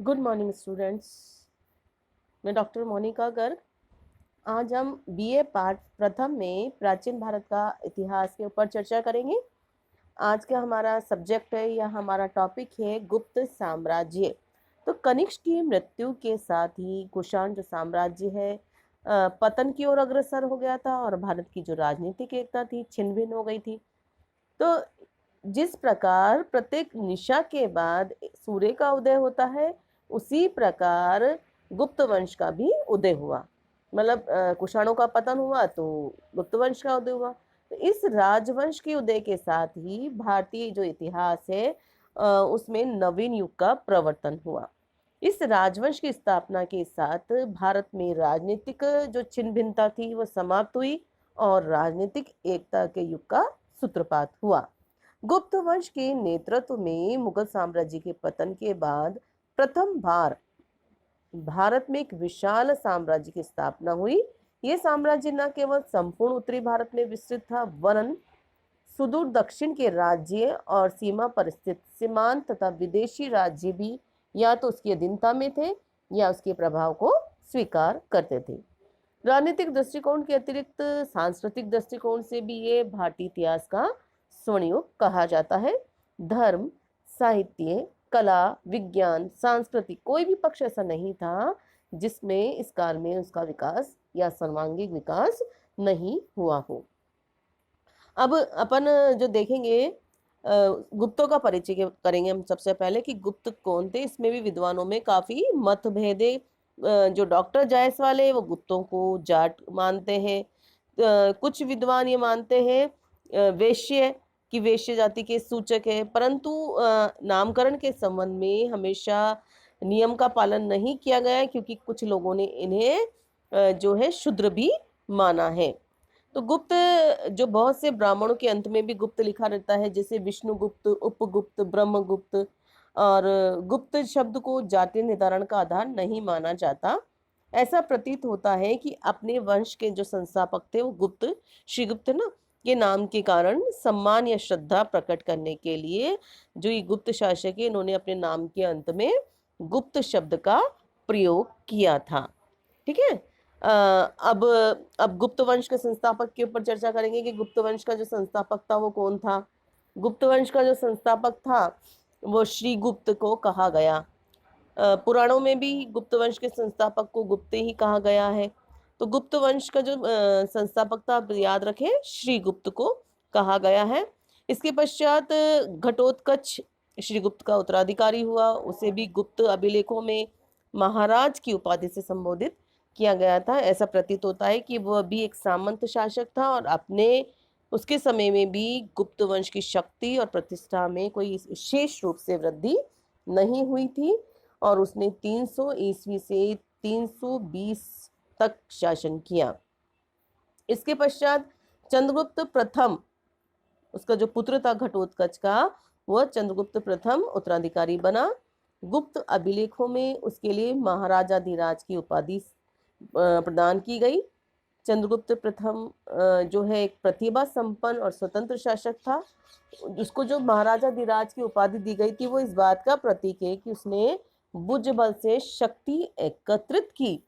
Good morning students. मैं doctor Monika Garg. आज हम बीए पार्ट प्रथम में प्राचीन भारत का इतिहास के ऊपर चर्चा करेंगे। आज का हमारा सब्जेक्ट है या हमारा टॉपिक है गुप्त साम्राज्य। तो कनिष्क की मृत्यु के साथ ही कुषाण जो साम्राज्य है पतन की ओर अग्रसर हो गया था और भारत की जो राजनीतिक एकता थी छिन्न भिन्न हो गई थी। तो जिस प्रकार प्रत्येक निशा के बाद सूर्य का उदय होता है, उसी प्रकार गुप्त वंश का भी उदय हुआ। मतलब कुषाणों का पतन हुआ तो गुप्त वंश का उदय हुआ। तो इस राजवंश के उदय के साथ ही भारतीय जो इतिहास है उसमें नवीन युग का प्रवर्तन हुआ। इस राजवंश की स्थापना के साथ भारत में राजनीतिक जो छिन्न भिन्नता थी वो समाप्त हुई और राजनीतिक एकता के युग का सूत्रपात हुआ। गुप्त वंश के नेतृत्व में मुगल साम्राज्य के पतन के बाद प्रथम बार भारत में एक विशाल साम्राज्य की स्थापना हुई। यह साम्राज्य न केवल संपूर्ण उत्तरी भारत में विस्तृत था, वरन सुदूर दक्षिण के राज्य और सीमा पर स्थित सीमांत तथा विदेशी राज्य भी या तो उसकी अधीनता में थे या उसके प्रभाव को स्वीकार करते थे। राजनीतिक दृष्टिकोण के अतिरिक्त सांस्कृतिक दृष्टिकोण से भी ये भारतीय इतिहास का स्वर्णयुग कहा जाता है। धर्म, साहित्य, कला, विज्ञान, संस्कृति कोई भी पक्ष ऐसा नहीं था जिसमें इस काल में उसका विकास या सर्वांगीण विकास नहीं हुआ हो। अब अपन जो देखेंगे गुप्तों का परिचय करेंगे हम सबसे पहले कि गुप्त कौन थे। इसमें भी विद्वानों में काफी मतभेद है। जो डॉक्टर जायसवाल है वो गुप्तों को जाट मानते हैं। कुछ विद्वान ये मानते हैं वैश्य की वैश्य जाति के सूचक है, परंतु नामकरण के संबंध में हमेशा नियम का पालन नहीं किया गया है, क्योंकि कुछ लोगों ने इन्हें जो है शूद्र भी माना है। तो गुप्त जो बहुत से ब्राह्मणों के अंत में भी गुप्त लिखा रहता है, जैसे विष्णुगुप्त, उपगुप्त, ब्रह्मगुप्त। और गुप्त शब्द को जातीय निर्धारण का आधार नहीं माना जाता। ऐसा प्रतीत होता है कि अपने वंश के जो संस्थापक थे वो गुप्त, श्रीगुप्त ना के नाम के कारण सम्मान या श्रद्धा प्रकट करने के लिए जो ये गुप्त शासक है इन्होंने अपने नाम के अंत में गुप्त शब्द का प्रयोग किया था। ठीक है। अब गुप्त वंश के संस्थापक के ऊपर चर्चा करेंगे कि गुप्त वंश का जो संस्थापक था वो कौन था। गुप्त वंश का जो संस्थापक था वो श्रीगुप्त को कहा गया। पुराणों में भी गुप्त वंश के संस्थापक को गुप्त ही कहा गया है। तो गुप्त वंश का जो संस्थापक था, आप याद रखें, श्रीगुप्त को कहा गया है। इसके पश्चात घटोत्कच श्रीगुप्त का उत्तराधिकारी हुआ। उसे भी गुप्त अभिलेखों में महाराज की उपाधि से संबोधित किया गया था। ऐसा प्रतीत होता है कि वह भी एक सामंत शासक था और अपने उसके समय में भी गुप्त वंश की शक्ति और प्रतिष्ठा में कोई विशेष रूप से वृद्धि नहीं हुई थी और उसने 300 ईस्वी से 320 तक शासन किया। इसके पश्चात चंद्रगुप्त प्रथम, उसका जो पुत्र था घटोत्कच का, वह चंद्रगुप्त प्रथम उत्तराधिकारी बना। गुप्त अभिलेखों में उसके लिए महाराजाधिराज की उपाधि प्रदान की गई। चंद्रगुप्त प्रथम जो है एक प्रतिभा संपन्न और स्वतंत्र शासक था। उसको जो महाराजाधिराज की उपाधि दी गई थी वो इस बात का प्रतीक है कि उसने भुज बल से शक्ति एकत्रित की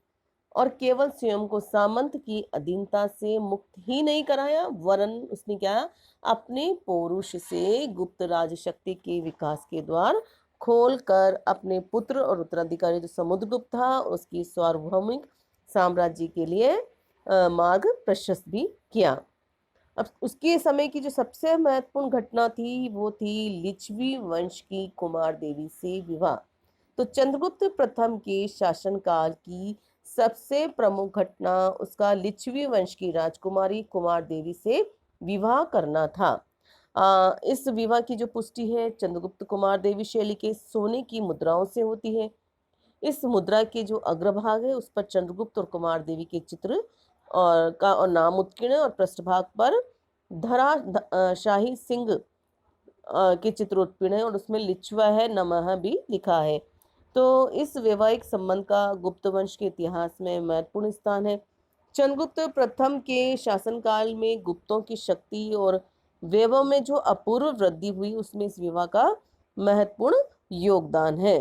और केवल स्वयं को सामंत की अधीनता से मुक्त ही नहीं कराया, वरन उसने क्या, अपने पौरुष से गुप्त राज शक्ति के विकास के द्वार खोल कर अपने पुत्र और उत्तराधिकारी जो समुद्रगुप्त था उसकी सार्वभौमिक साम्राज्य के लिए मार्ग प्रशस्त भी किया। अब उसके समय की जो सबसे महत्वपूर्ण घटना थी वो थी लिच्छवी वंश की कुमार देवी से विवाह। तो चंद्रगुप्त प्रथम के शासनकाल की सबसे प्रमुख घटना उसका लिच्छवी वंश की राजकुमारी कुमार देवी से विवाह करना था। इस विवाह की जो पुष्टि है चंद्रगुप्त कुमार देवी शैली के सोने की मुद्राओं से होती है। इस मुद्रा के जो अग्रभाग है उस पर चंद्रगुप्त और कुमार देवी के चित्र और नाम उत्कीर्ण और पृष्ठभाग पर शाही सिंह के चित्र उत्कीर्ण है और उसमें लिच्छवा है नमः भी लिखा है। तो इस वैवाहिक संबंध का गुप्त वंश के इतिहास में महत्वपूर्ण स्थान है। चंद्रगुप्त प्रथम के शासनकाल में गुप्तों की शक्ति और वैभव में जो अपूर्व वृद्धि हुई उसमें इस विवाह का महत्वपूर्ण योगदान है।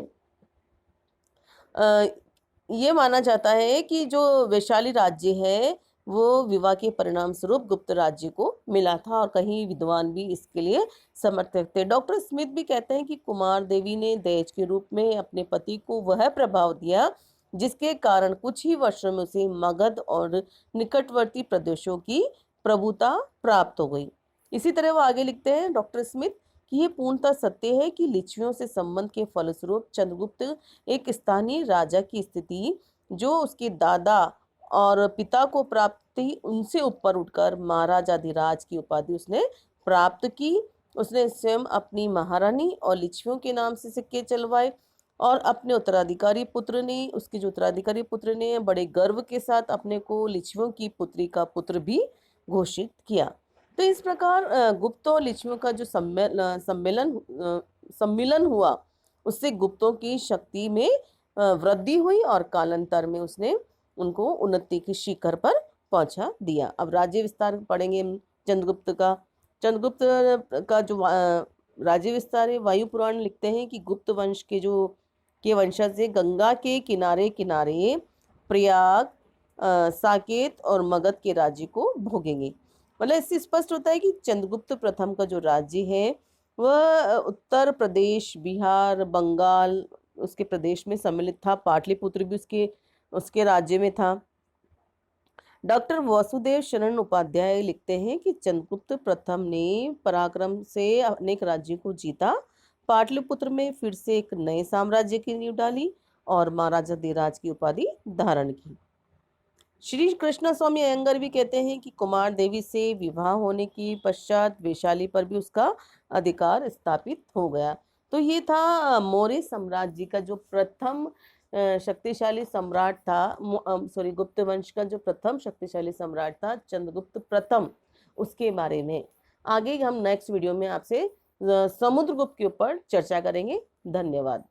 ये माना जाता है कि जो वैशाली राज्य है वो विवाह के परिणाम स्वरूप गुप्त राज्य को मिला था और कहीं विद्वान भी इसके लिए समर्थक थे। डॉक्टर स्मिथ भी कहते हैं कि कुमार देवी ने दहेज के रूप में अपने पति को वह प्रभाव दिया जिसके कारण कुछ ही वर्षों में उसे मगध और निकटवर्ती प्रदेशों की प्रभुता प्राप्त हो गई। इसी तरह वो आगे लिखते हैं डॉक्टर स्मिथ कि ये पूर्णतः सत्य है कि लिच्छवियों से संबंध के फलस्वरूप चंद्रगुप्त एक स्थानीय राजा की स्थिति जो उसके दादा और पिता को प्राप्त थी उनसे ऊपर उठकर महाराजाधिराज की उपाधि उसने प्राप्त की। उसने स्वयं अपनी महारानी और लिच्छवियों के नाम से सिक्के चलवाए और अपने उत्तराधिकारी पुत्र ने उसके जो उत्तराधिकारी पुत्र ने बड़े गर्व के साथ अपने को लिच्छवियों की पुत्री का पुत्र भी घोषित किया। तो इस प्रकार गुप्त और लिच्छवियों का जो सम्मिलन हुआ उससे गुप्तों की शक्ति में वृद्धि हुई और कालांतर में उसने उनको उन्नति की शिखर पर पहुंचा दिया। अब राज्य विस्तार पढ़ेंगे चंद्रगुप्त का। चंद्रगुप्त का जो राज्य विस्तार है, वायु पुराण लिखते हैं कि गुप्त वंश के वंशज से गंगा के किनारे किनारे प्रयाग, साकेत और मगध के राज्य को भोगेंगे। मतलब इससे स्पष्ट होता है कि चंद्रगुप्त प्रथम का जो राज्य है वह उत्तर प्रदेश, बिहार, बंगाल उसके प्रदेश में सम्मिलित था। पाटलिपुत्र भी उसके राज्य में था। डॉक्टर वासुदेव शरण उपाध्याय लिखते हैं कि चंद्रगुप्त प्रथम ने पराक्रम से अनेक राज्यों को जीता, पाटलिपुत्र में फिर से एक नए साम्राज्य की नींव डाली और महाराजाधिराज की उपाधि धारण की। श्री कृष्ण स्वामी अयंगर भी कहते हैं कि कुमार देवी से विवाह होने की पश्चात वैशाली पर भी उसका अधिकार स्थापित हो गया। तो ये था मौर्य साम्राज्य का जो प्रथम शक्तिशाली सम्राट था, गुप्त वंश का जो प्रथम शक्तिशाली सम्राट था चंद्रगुप्त प्रथम, उसके बारे में। आगे हम नेक्स्ट वीडियो में आपसे समुद्रगुप्त के ऊपर चर्चा करेंगे। धन्यवाद।